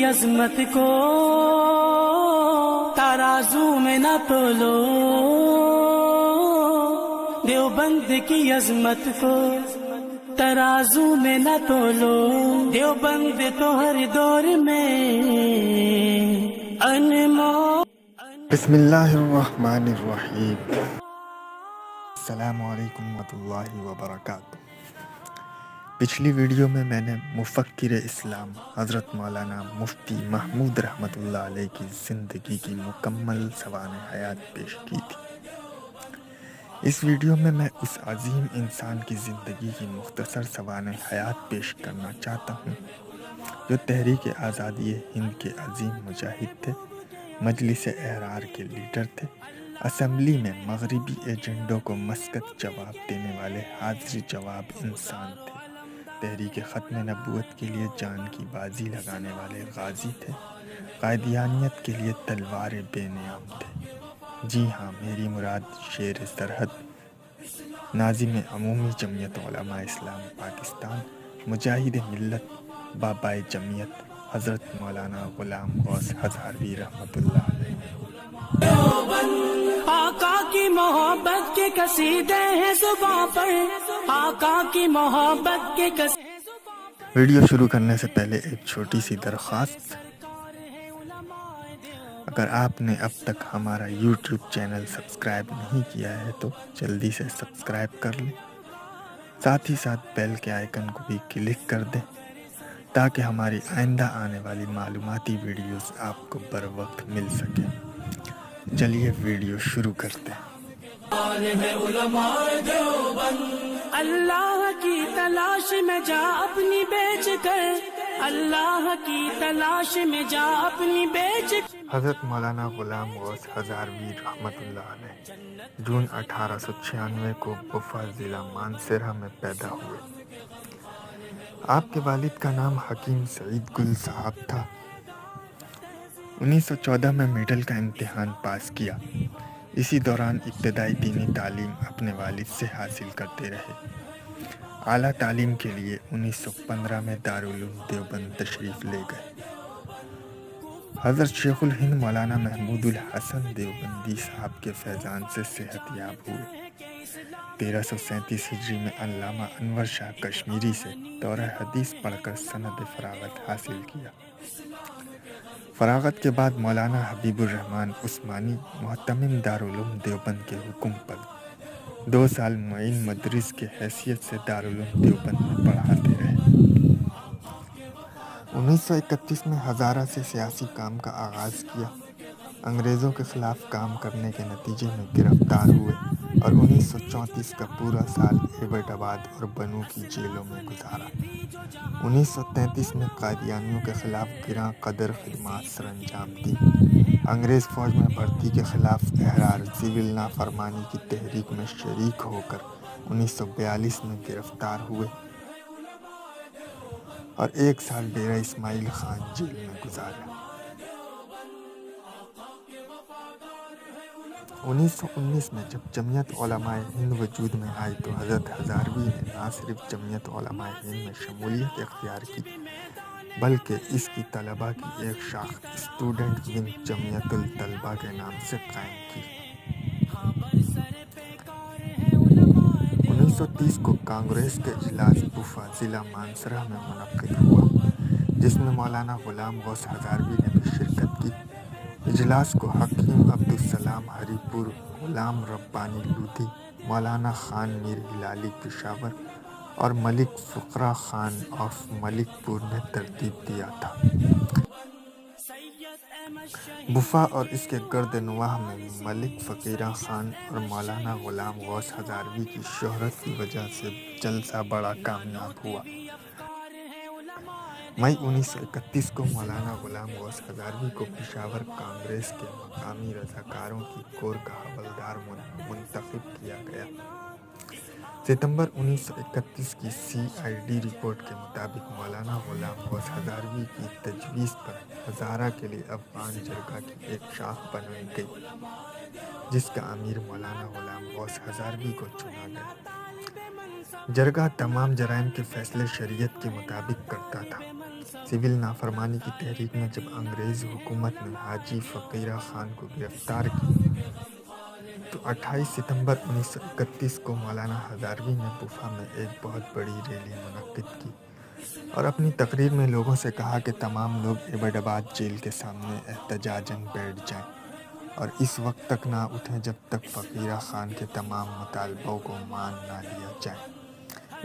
عظمت کو ترازو میں نہ تولو، دیوبند کی عظمت کو ترازو میں نہ تولو، دیوبند تو ہر دور میں انمول۔ بسم اللہ الرحمن الرحیم۔ السلام علیکم ورحمۃ اللہ وبرکاتہ۔ پچھلی ویڈیو میں نے مفکر اسلام حضرت مولانا مفتی محمود رحمۃ اللہ علیہ کی زندگی کی مکمل سوانح حیات پیش کی تھی۔ اس ویڈیو میں اس عظیم انسان کی زندگی کی مختصر سوانح حیات پیش کرنا چاہتا ہوں جو تحریک آزادی ہند کے عظیم مجاہد تھے، مجلس احرار کے لیڈر تھے، اسمبلی میں مغربی ایجنڈوں کو مسکت جواب دینے والے حاضر جواب انسان تھے، تحریک ختم نبوت کے لیے جان کی بازی لگانے والے غازی تھے، قائدیانیت کے لیے تلوار بے نیام تھے۔ جی ہاں، میری مراد شیر سرحد، ناظم عمومی جمعیت علماء اسلام پاکستان، مجاہد ملت، بابائے جمعیت حضرت مولانا غلام غوث ہزاروی رحمۃ اللہ علیہ۔ آقا کی محبت کے قصیدے ہیں زباں پر، آقا کی محبت کے قصیدے۔ ویڈیو شروع کرنے سے پہلے ایک چھوٹی سی درخواست، اگر آپ نے اب تک ہمارا یوٹیوب چینل سبسکرائب نہیں کیا ہے تو جلدی سے سبسکرائب کر لیں، ساتھ ہی ساتھ بیل کے آئیکن کو بھی کلک کر دیں تاکہ ہماری آئندہ آنے والی معلوماتی ویڈیوز آپ کو بر وقت مل سکے۔ چلیے ویڈیو شروع کرتے ہیں۔ اللہ کی تلاش میں جا اپنی بیچ کر، اللہ کی تلاش میں جا اپنی بیچ کر۔ حضرت مولانا غلام غوث ہزاروی رحمۃ اللہ علیہ جون 1896 کو بفا ضلع مانسہرہ میں پیدا ہوئے۔ آپ کے والد کا نام حکیم سعید گل صاحب تھا۔ 1914 میں میڈل کا امتحان پاس کیا۔ اسی دوران ابتدائی دینی تعلیم اپنے والد سے حاصل کرتے رہے۔ اعلیٰ تعلیم کے لیے 1915 میں دارالعلوم دیوبند تشریف لے گئے۔ حضرت شیخ الہند مولانا محمود الحسن دیوبندی صاحب کے فیضان سے صحت یاب ہوئے۔ 1337 ہجری میں علامہ انور شاہ کشمیری سے دورہ حدیث پڑھ کر سند فراغت حاصل کیا۔ فراغت کے بعد مولانا حبیب الرحمن عثمانی محتمم دارالعلوم دیوبند کے حکم پر 2 سال معین مدرس کی حیثیت سے دارالعلوم دیوبند میں پڑھاتے رہے۔ 1931 میں ہزارہ سے سیاسی کام کا آغاز کیا۔ انگریزوں کے خلاف کام کرنے کے نتیجے میں گرفتار ہوئے اور 1934 کا پورا سال ایبٹ آباد اور بنوں کی جیلوں میں گزارا۔ 1933 میں قادیانیوں کے خلاف گراں قدر خدمات سر انجام دی۔ انگریز فوج میں بھرتی کے خلاف احرار سول نافرمانی کی تحریک میں شریک ہو کر 1942 میں گرفتار ہوئے اور 1 سال ڈیرہ اسماعیل خان جیل میں گزارا۔ 1919 میں جب جمعیت علماء ہند وجود میں آئی تو حضرت ہزاروی نے نہ صرف جمعیت علماء ہند میں شمولیت اختیار کی بلکہ اس کی طلباء کی ایک شاخ اسٹوڈنٹ ونگ جمعیت الطلباء کے نام سے قائم کی۔ 1930 کو کانگریس کے اجلاس بفا ضلع مانسہرہ میں منعقد ہوا جس میں مولانا غلام غوث ہزاروی نے بھی شرکت کی۔ اجلاس کو حکیم عبدالسلام ہری پور، غلام ربانی لودھی، مولانا خان میر ہلالی پشاور اور ملک فقرہ خان آف ملک پور نے ترتیب دیا تھا۔ بفا اور اس کے گرد نواح میں ملک فقیرہ خان اور مولانا غلام غوث ہزاروی کی شہرت کی وجہ سے جلسہ بڑا کامیاب ہوا۔ مئی 1931 کو مولانا غلام غوث ہزاروی کو پشاور کانگریس کے مقامی رضاکاروں کی کور کا حوالدار منتخب کیا گیا۔ ستمبر 1931 کی CID رپورٹ کے مطابق مولانا غلام غوث ہزاروی کی تجویز پر ہزارہ کے لیے افغان جرگہ کی ایک شاخ بنائی گئی جس کا امیر مولانا غلام غوث ہزاروی کو چنا گیا۔ جرگہ تمام جرائم کے فیصلے شریعت کے مطابق کرتا تھا۔ سول نافرمانی کی تحریک میں جب انگریز حکومت نے حاجی فقیرہ خان کو گرفتار کیا تو 28 ستمبر 1931 کو مولانا ہزاروی نے بوفا میں ایک بہت بڑی ریلی منعقد کی اور اپنی تقریر میں لوگوں سے کہا کہ تمام لوگ ایبٹ آباد جیل کے سامنے احتجاجاً بیٹھ جائیں اور اس وقت تک نہ اٹھیں جب تک فقیرہ خان کے تمام مطالبوں کو مان نہ لیا جائے۔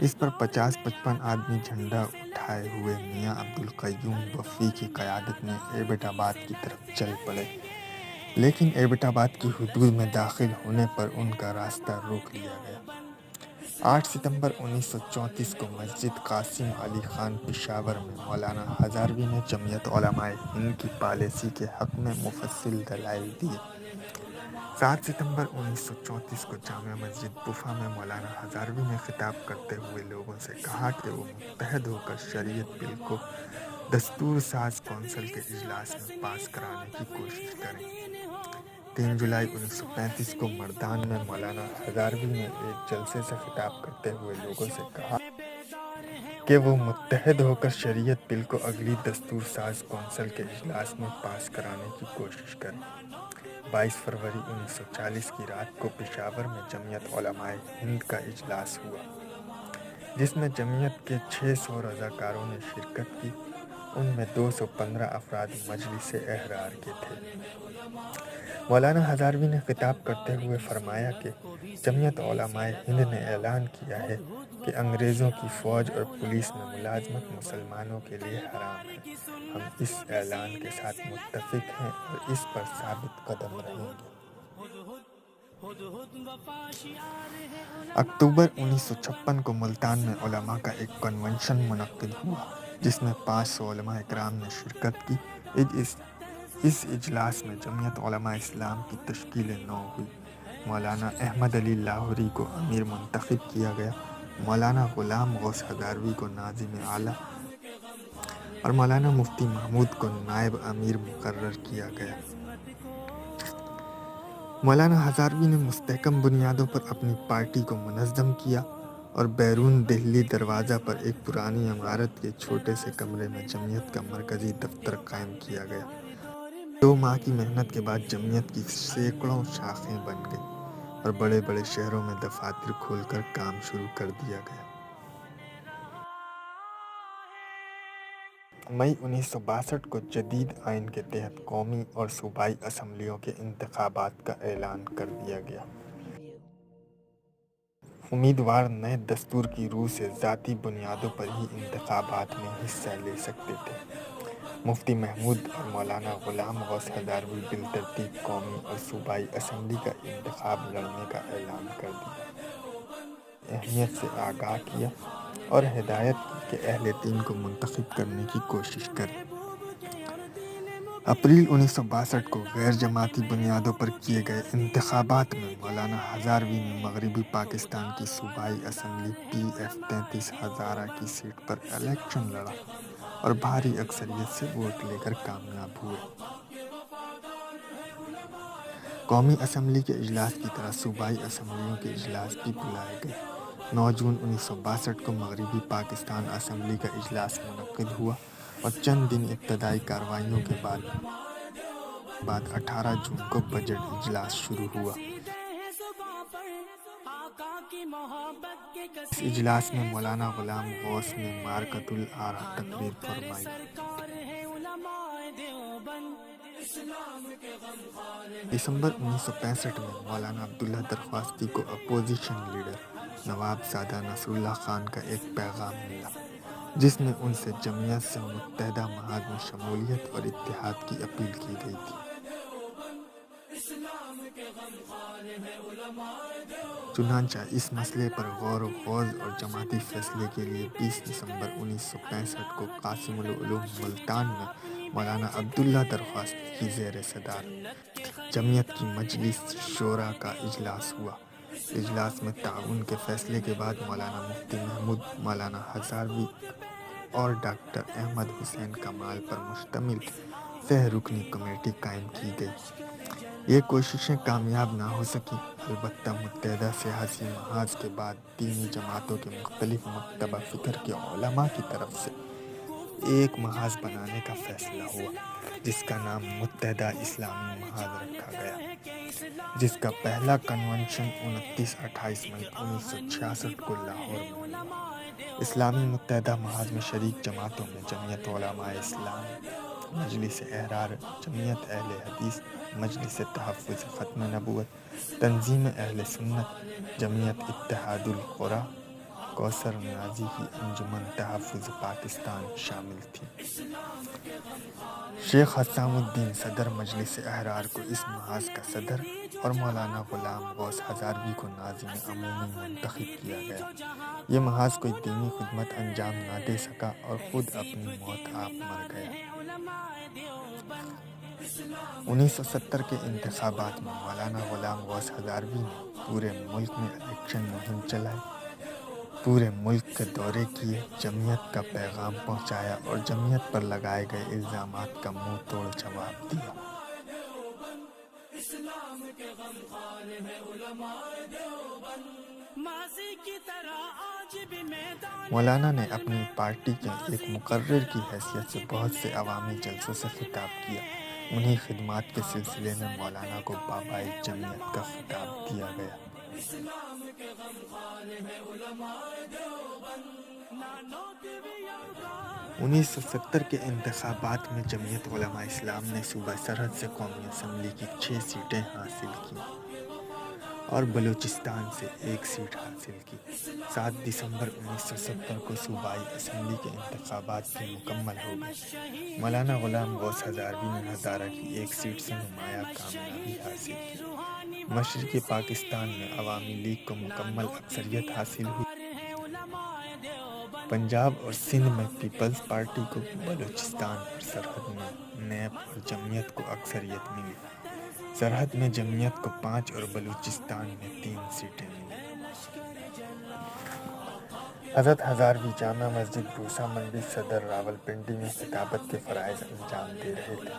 اس پر 50-55 آدمی جھنڈا اٹھائے ہوئے میاں عبدالقیوم بفی کی قیادت میں ایبٹ آباد کی طرف چل پڑے، لیکن ایبٹ آباد کی حدود میں داخل ہونے پر ان کا راستہ روک لیا گیا۔ 8 ستمبر 1934 کو مسجد قاسم علی خان پشاور میں مولانا ہزاروی نے جمعیت علماء ہند کی پالیسی کے حق میں مفصل دلائل دیے۔ 7 ستمبر 1934 کو جامع مسجد بوفا میں مولانا ہزاروی نے خطاب کرتے ہوئے لوگوں سے کہا کہ وہ متحد ہو کر شریعت بل کو دستور ساز کونسل کے اجلاس میں پاس کرانے کی کوشش کریں۔ 3 جولائی 1935 کو مردان میں مولانا ہزاروی نے ایک جلسے سے خطاب کرتے ہوئے لوگوں سے کہا کہ وہ متحد ہو کر شریعت بل کو اگلی دستور ساز کونسل کے اجلاس میں پاس کرانے کی کوشش کریں۔ 22 فروری 1940 کی رات کو پشاور میں جمعیت علماء ہند کا اجلاس ہوا، جس میں جمعیت کے 600 رضاکاروں نے شرکت کی۔ ان میں 215 افراد مجلس احرار کے تھے۔ مولانا ہزاروی نے خطاب کرتے ہوئے فرمایا کہ جمعیت علماء ہند نے اعلان کیا ہے کہ انگریزوں کی فوج اور پولیس میں ملازمت مسلمانوں کے لیے حرام ہے۔ ہم اس اعلان کے ساتھ متفق ہیں اور اس پر ثابت قدم رہیں گے۔ اکتوبر 1956 کو ملتان میں علماء کا ایک کنونشن منعقد ہوا، جس میں 500 علماء اکرام نے شرکت کی۔ اس اجلاس میں جمعیت علماء اسلام کی تشکیل نو ہوئی۔ مولانا احمد علی لاہوری کو امیر منتخب کیا گیا، مولانا غلام غوث ہزاروی کو ناظم اعلیٰ اور مولانا مفتی محمود کو نائب امیر مقرر کیا گیا۔ مولانا ہزاروی نے مستحکم بنیادوں پر اپنی پارٹی کو منظم کیا اور بیرون دہلی دروازہ پر ایک پرانی عمارت کے چھوٹے سے کمرے میں جمعیت کا مرکزی دفتر قائم کیا گیا۔ 2 ماہ کی محنت کے بعد جمعیت کی سینکڑوں شاخیں بن گئیں اور بڑے بڑے شہروں میں دفاتر کھول کر کام شروع کر دیا گیا۔ مئی 1962 کو جدید آئین کے تحت قومی اور صوبائی اسمبلیوں کے انتخابات کا اعلان کر دیا گیا۔ امیدوار نئے دستور کی روح سے ذاتی بنیادوں پر ہی انتخابات میں حصہ لے سکتے تھے۔ مفتی محمود اور مولانا غلام غوث ہزاروی بالترتیب قومی اور صوبائی اسمبلی کا انتخاب لڑنے کا اعلان کر دیا، اہمیت سے آگاہ کیا اور ہدایت کی کہ اہل دین کو منتخب کرنے کی کوشش کریں۔ اپریل 1962 کو غیر جماعتی بنیادوں پر کیے گئے انتخابات میں مولانا ہزاروی نے مغربی پاکستان کی صوبائی اسمبلی PF 33 ہزارہ کی سیٹ پر الیکشن لڑا اور بھاری اکثریت سے ووٹ لے کر کامیاب ہوئے۔ قومی اسمبلی کے اجلاس کی طرح صوبائی اسمبلیوں کے اجلاس بھی بلائے گئے۔ 9 جون 1962 کو مغربی پاکستان اسمبلی کا اجلاس منعقد ہوا اور چند دن ابتدائی کارروائیوں کے بعد 18 جون کو بجٹ اجلاس شروع ہوا۔ اس اجلاس میں مولانا غلام غوث نے مارکۃ الآراء تقریر فرمائی۔ دسمبر 1965 میں مولانا عبداللہ درخواستی کو اپوزیشن لیڈر نواب زادہ نصر اللہ خان کا ایک پیغام ملا، جس میں ان سے جمعیت سے متحدہ محاذ میں شمولیت اور اتحاد کی اپیل کی گئی تھی۔ چنانچہ اس مسئلے پر غور و خوض اور جماعتی فیصلے کے لیے 20 دسمبر 1965 کو قاسم العلوم ملتان میں مولانا عبداللہ درخواستی کی زیر صدارت جمعیت کی مجلس شورا کا اجلاس ہوا۔ اجلاس میں تعاون کے فیصلے کے بعد مولانا مفتی محمود، مولانا ہزاروی اور ڈاکٹر احمد حسین کمال پر مشتمل سہ رکنی کمیٹی قائم کی گئی۔ یہ کوششیں کامیاب نہ ہو سکیں، البتہ متحدہ سیاسی محاذ کے بعد دینی جماعتوں کے مختلف مکتبہ فکر کے علماء کی طرف سے ایک محاذ بنانے کا فیصلہ ہوا جس کا نام متحدہ اسلامی محاذ رکھا گیا، جس کا پہلا کنونشن 29-28 مئی 1966 کو لاہور میں ہوا۔ اسلامی متحدہ محاذ میں شریک جماعتوں میں جمعیت علماء اسلام، مجلس احرار، جمعیت اہل حدیث، مجلس تحفظ ختم نبوت، تنظیم اہل سنت، جمعیت اتحاد القریٰ، کوثر نیازی کی انجمن تحفظ پاکستان شامل تھی۔ شیخ حسام الدین صدر مجلس احرار کو اس محاذ کا صدر اور مولانا غلام غوث ہزاروی کو ناظم عمومی منتخب کیا گیا۔ یہ محاذ کوئی دینی خدمت انجام نہ دے سکا اور خود اپنی موت آپ مر گیا۔ 1970 کے انتخابات میں مولانا غلام غوث ہزاروی نے پورے ملک میں الیکشن مہم چلائی، پورے ملک کے دورے کیے، جمعیت کا پیغام پہنچایا اور جمعیت پر لگائے گئے الزامات کا منہ توڑ جواب دیا۔ مولانا نے اپنی پارٹی کے ایک مقرر کی حیثیت سے بہت سے عوامی جلسوں سے خطاب کیا۔ انہی خدمات کے سلسلے میں مولانا کو بابائے جمعیت کا خطاب دیا گیا۔ 1970 کے انتخابات میں جمعیت علماء اسلام نے صوبہ سرحد سے قومی اسمبلی کی 6 سیٹیں حاصل کی اور بلوچستان سے 1 سیٹ حاصل کی۔ 7 دسمبر 1970 کو صوبائی اسمبلی کے انتخابات بھی مکمل ہو گئے۔ مولانا غلام غوث ہزاروی نے ہزارہ کی 1 سیٹ سے نمایاں کامیابی حاصل کی۔ مشرقی پاکستان میں عوامی لیگ کو مکمل اکثریت حاصل ہوئی۔ پنجاب اور سندھ میں پیپلز پارٹی کو، بلوچستان اور سرحد میں نیب اور جمعیت کو اکثریت ملی۔ سرحد میں جمعیت کو 5 اور بلوچستان میں 3 سیٹیں ملی۔ حضرت ہزاروی جامع مسجد بھوسا منڈی صدر راولپنڈی میں خطابت کے فرائض انجام دے رہے تھے۔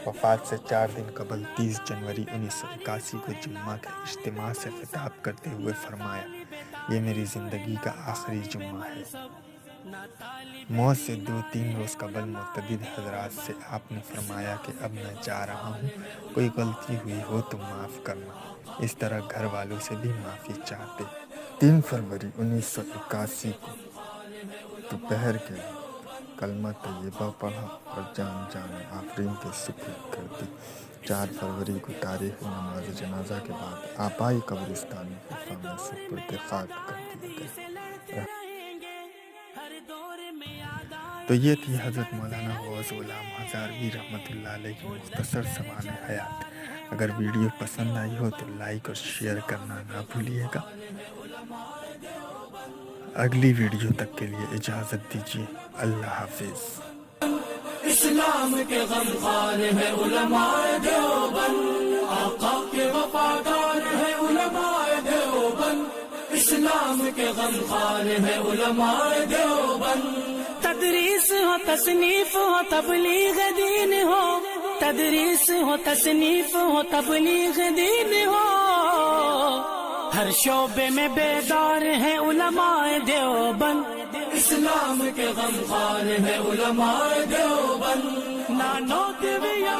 وفات سے 4 دن قبل 30 جنوری 1981 کو جمعہ کے اجتماع سے خطاب کرتے ہوئے فرمایا، یہ میری زندگی کا آخری جمعہ ہے۔ موت سے 2-3 روز قبل متعدد حضرات سے آپ نے فرمایا کہ اب میں جا رہا ہوں، کوئی غلطی ہوئی ہو تو معاف کرنا۔ اس طرح گھر والوں سے بھی معافی چاہتے۔ 3 فروری 1981 کو دوپہر کے وقت کلمہ طیبہ پڑھا اور جان آفرین کے سپرد کر دی۔ 4 فروری کو تاریخی نماز جنازہ کے بعد آبائی قبرستان خفا میں سپرد خاک کر دیا گیا۔ تو یہ تھی حضرت مولانا غوث غلام ہزاروی رحمۃ اللہ علیہ کی مختصر سوانح حیات۔ اگر ویڈیو پسند آئی ہو تو لائک اور شیئر کرنا نہ بھولیے گا۔ اگلی ویڈیو تک کے لیے اجازت دیجیے۔ اللہ حافظ۔ اسلام کے غمخوار ہے علماء دیوبند، آقا کے وفادار ہے علماء دیوبند، اسلام کے غمخوار ہے علماء دیوبند۔ تدریس ہو، تصنیف ہو، تبلیغ دین ہو، تدریس ہو، تصنیف ہو، تبلیغ دین ہو، ہر شعبے میں بیدار ہے علماء دیوبند، اسلام کے غمخوار ہے علماء دیوبند، نانو دیویا